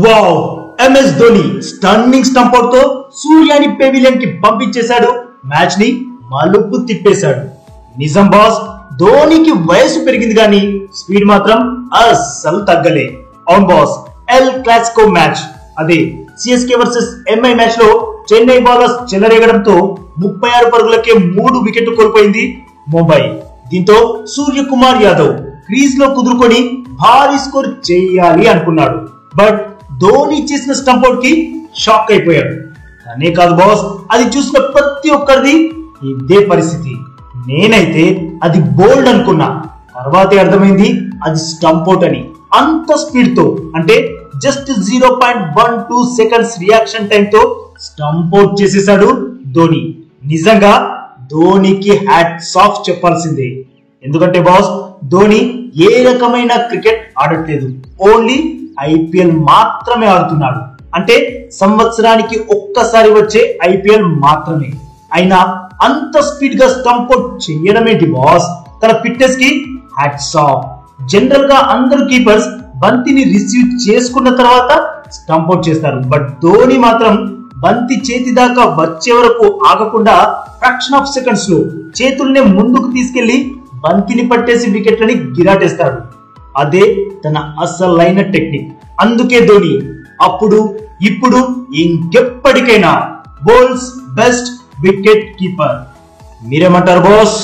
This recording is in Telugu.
Wow! MS Dhoni stunning stump out తో సూర్యాని పెవిలియన్ కి పంపించేశాడు. మ్యాచ్ ని మలుపు తిప్పేశాడు. నిజం బాస్, ధోనికి వయసు పెరిగింది కానీ స్పీడ్ మాత్రం అస్సలు తగ్గలే. అవును బాస్, ఎల్ క్లాసికో మ్యాచ్ అదే సిఎస్కే వర్సెస్ ఎంఐ మ్యాచ్ లో చెన్నై బౌలర్స్ చెలరేగడంతో 36 పరుగులకే 3 వికెట్లు కోల్పోయింది ముంబై. దీంతో సూర్యకుమార్ యాదవ్ క్రీజ్ లో కుదురుకొని భారీ స్కోర్ చేయాలి అనుకున్నాడు. బట్ ధోని చేసిన స్టంప్ అవుట్ కి షాక్ అయిపోయాడు. అనే కాదు బాస్, అది చూసిన ప్రతి ఒక్కరిది ఇదే పరిస్థితి. నేనైతే అది బోల్డ్ అనుకున్నా, తర్వాతే అర్థమైంది అది స్టంప్ అవుట్ అని. అంత స్పీడ్ తో, అంటే జస్ట్ 0.12 సెకండ్స్ రియాక్షన్ టైం తో స్టంప్ అవుట్ చేసేసాడు ధోని. నిజంగా ధోనికి హ్యాట్స్ ఆఫ్ చెప్పాల్సిందే. ఎందుకంటే బాస్, ధోని ఏ రకమైన క్రికెట్ ఆడట్లేదు, ఓన్లీ ఐపీఎల్ మాత్రమే ఆడుతున్నాడు. అంటే సంవత్సరానికి ఒక్కసారి వచ్చే ఐపీఎల్ మాత్రమే. అయినా అంత స్పీడ్ గా స్టంప్ అవుట్ చేయడం ఏంటి బాస్? తన ఫిట్నెస్ కి హ్యాట్స్ ఆఫ్. జనరల్ గా అందరు కీపర్స్ బంతిని రిసీవ్ చేసుకున్న తర్వాత స్టంప్ అవుట్ చేస్తారు. బట్ ధోని మాత్రం బంతి చేతి దాకా వచ్చే వరకు ఆగకుండా ఫ్రాక్షన్ ఆఫ్ సెకండ్స్ లో చేతుల్నే ముందుకు తీసుకెళ్లి బంతిని పట్టేసి వికెట్లని గిరాటేస్తాడు. అదే తన అసలైన టెక్నిక్. అందుకే ధోని అప్పుడు ఇప్పుడు ఇంకెప్పటికైనా వరల్డ్స్ బెస్ట్ వికెట్ కీపర్. మీరేమంటారు బాస్?